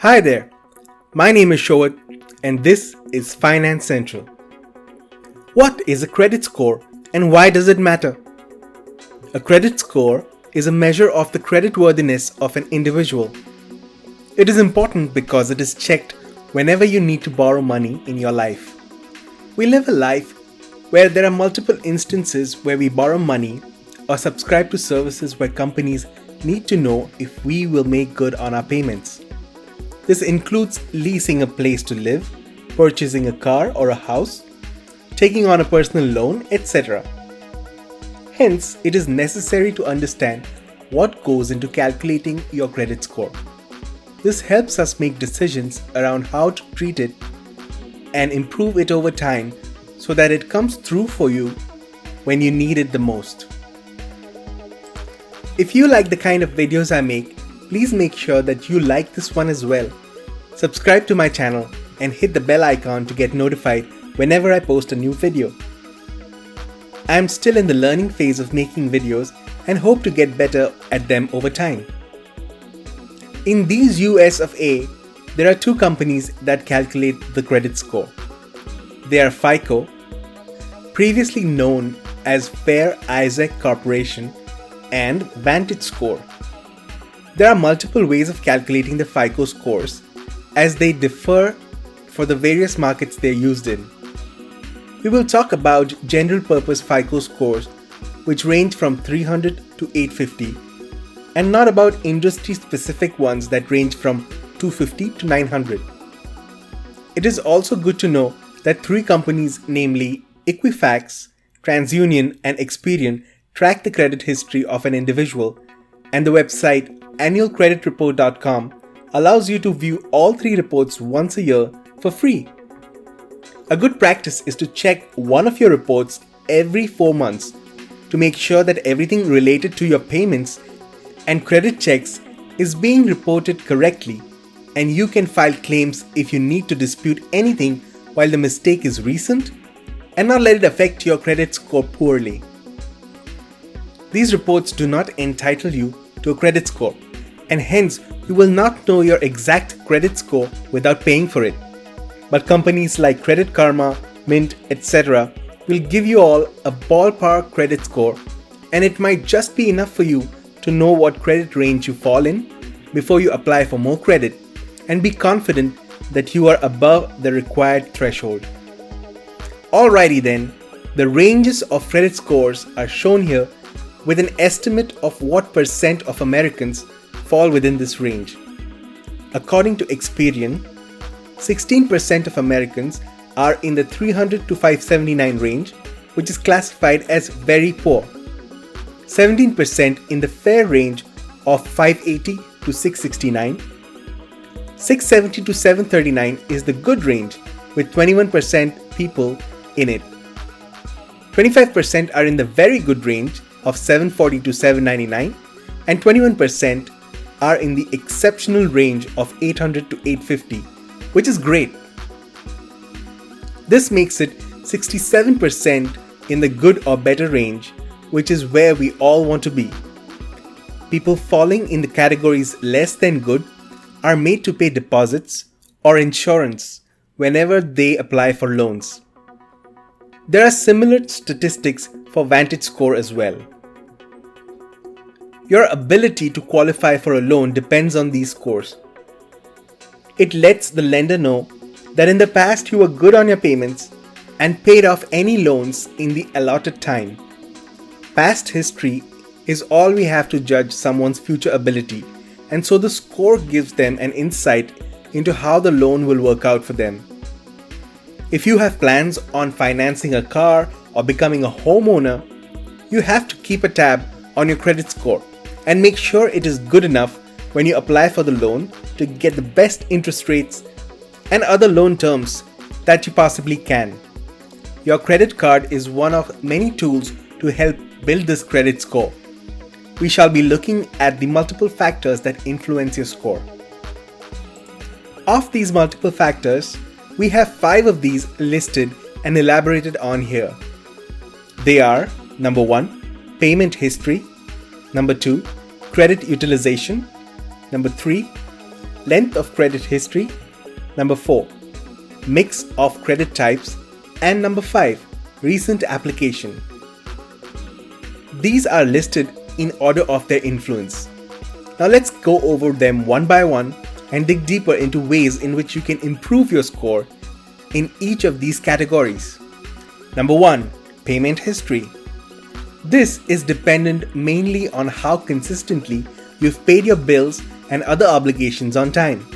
Hi there, my name is Showat and this is Finance Central. What is a credit score and why does it matter? A credit score is a measure of the creditworthiness of an individual. It is important because it is checked whenever you need to borrow money in your life. We live a life where there are multiple instances where we borrow money or subscribe to services where companies need to know if we will make good on our payments. This includes leasing a place to live, purchasing a car or a house, taking on a personal loan, etc. Hence, it is necessary to understand what goes into calculating your credit score. This helps us make decisions around how to treat it and improve it over time so that it comes through for you when you need it the most. If you like the kind of videos I make, please make sure that you like this one as well. Subscribe to my channel and hit the bell icon to get notified whenever I post a new video. I am still in the learning phase of making videos and hope to get better at them over time. In these US of A, there are two companies that calculate the credit score. They are FICO, previously known as Fair Isaac Corporation, and VantageScore. There are multiple ways of calculating the FICO scores as they differ for the various markets they are used in. We will talk about general purpose FICO scores which range from 300 to 850 and not about industry specific ones that range from 250 to 900. It is also good to know that three companies, namely Equifax, TransUnion and Experian, track the credit history of an individual, and the website annualcreditreport.com allows you to view all three reports once a year for free. A good practice is to check one of your reports every 4 months to make sure that everything related to your payments and credit checks is being reported correctly, and you can file claims if you need to dispute anything while the mistake is recent and not let it affect your credit score poorly. These reports do not entitle you to a credit score, and hence you will not know your exact credit score without paying for it. But companies like Credit Karma, Mint, etc. will give you all a ballpark credit score, and it might just be enough for you to know what credit range you fall in before you apply for more credit and be confident that you are above the required threshold. Alrighty then, the ranges of credit scores are shown here with an estimate of what percent of Americans fall within this range. According to Experian, 16% of Americans are in the 300 to 579 range, which is classified as very poor. 17% in the fair range of 580 to 669. 670 to 739 is the good range with 21% people in it. 25% are in the very good range of 740 to 799 and 21% are in the exceptional range of 800 to 850, which is great. This makes it 67% in the good or better range, which is where we all want to be. People falling in the categories less than good are made to pay deposits or insurance whenever they apply for loans. There are similar statistics for VantageScore as well. Your ability to qualify for a loan depends on these scores. It lets the lender know that in the past you were good on your payments and paid off any loans in the allotted time. Past history is all we have to judge someone's future ability, and so the score gives them an insight into how the loan will work out for them. If you have plans on financing a car or becoming a homeowner, you have to keep a tab on your credit score and make sure it is good enough when you apply for the loan to get the best interest rates and other loan terms that you possibly can. Your credit card is one of many tools to help build this credit score. We shall be looking at the multiple factors that influence your score. Of these multiple factors, we have 5 of these listed and elaborated on here. They are: number 1, payment history; number 2, credit utilization; number 3, length of credit history. Number 4, mix of credit types. And number 5, recent application. These are listed in order of their influence. Now let's go over them one by one and dig deeper into ways in which you can improve your score in each of these categories. Number 1, payment history. This is dependent mainly on how consistently you've paid your bills and other obligations on time.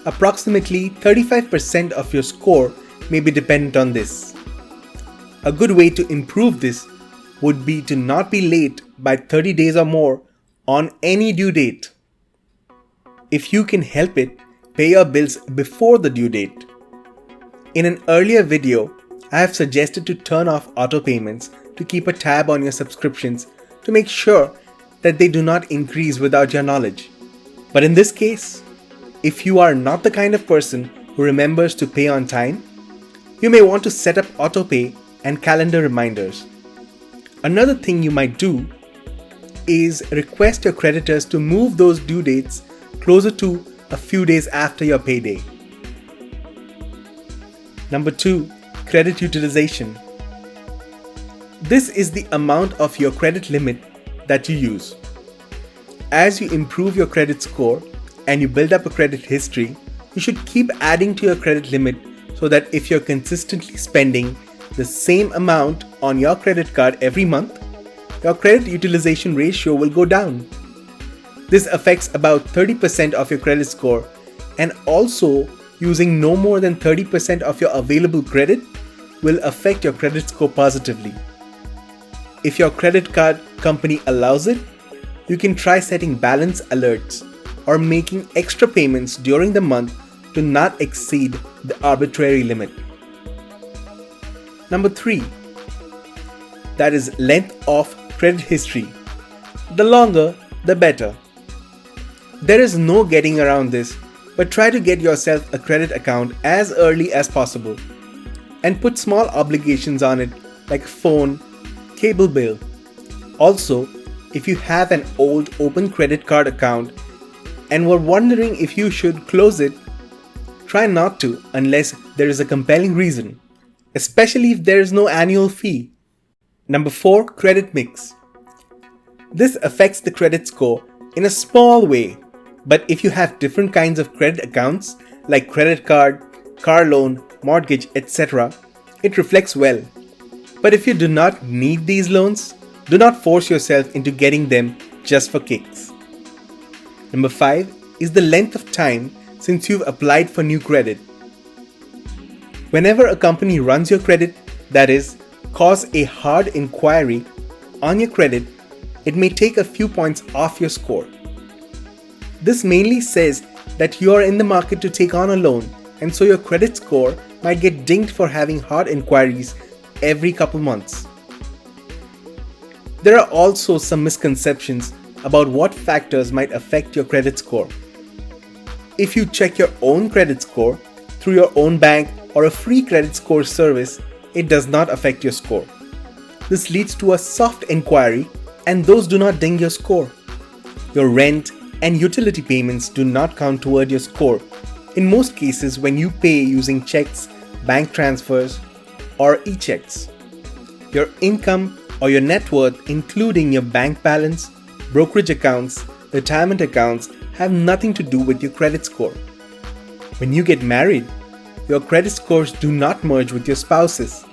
Approximately 35% of your score may be dependent on this. A good way to improve this would be to not be late by 30 days or more on any due date. If you can help it, pay your bills before the due date. In an earlier video, I have suggested to turn off auto payments to keep a tab on your subscriptions to make sure that they do not increase without your knowledge. But in this case, if you are not the kind of person who remembers to pay on time, you may want to set up autopay and calendar reminders. Another thing you might do is request your creditors to move those due dates closer to a few days after your payday. Number 2, credit utilization. This is the amount of your credit limit that you use. As you improve your credit score and you build up a credit history, you should keep adding to your credit limit so that if you're consistently spending the same amount on your credit card every month, your credit utilization ratio will go down. This affects about 30% of your credit score, and also using no more than 30% of your available credit will affect your credit score positively. If your credit card company allows it, you can try setting balance alerts or making extra payments during the month to not exceed the arbitrary limit. Number 3, that is length of credit history. The longer, the better. There is no getting around this, but try to get yourself a credit account as early as possible and put small obligations on it like phone, cable bill. Also, if you have an old open credit card account and were wondering if you should close it, try not to unless there is a compelling reason, especially if there is no annual fee. Number 4, credit mix. This affects the credit score in a small way, but if you have different kinds of credit accounts like credit card, car loan, mortgage, etc., it reflects well. But if you do not need these loans, do not force yourself into getting them just for kicks. Number 5 is the length of time since you've applied for new credit. Whenever a company runs your credit, that is, cause a hard inquiry on your credit, it may take a few points off your score. This mainly says that you are in the market to take on a loan, and so your credit score might get dinged for having hard inquiries every couple months. There are also some misconceptions about what factors might affect your credit score. If you check your own credit score through your own bank or a free credit score service, it does not affect your score. This leads to a soft inquiry, and those do not ding your score. Your rent and utility payments do not count toward your score. In most cases, when you pay using checks, bank transfers, or e-checks, your income or your net worth, including your bank balance, brokerage accounts, retirement accounts, have nothing to do with your credit score. When you get married, your credit scores do not merge with your spouse's.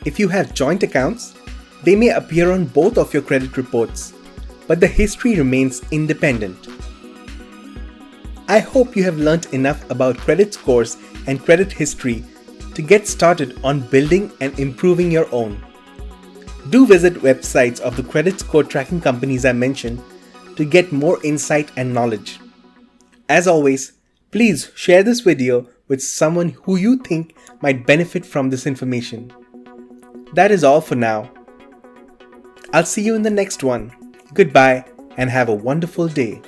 If you have joint accounts, they may appear on both of your credit reports, but the history remains independent. I hope you have learned enough about credit scores and credit history to get started on building and improving your own. Do visit websites of the credit score tracking companies I mentioned to get more insight and knowledge. As always, please share this video with someone who you think might benefit from this information. That is all for now. I'll see you in the next one. Goodbye and have a wonderful day.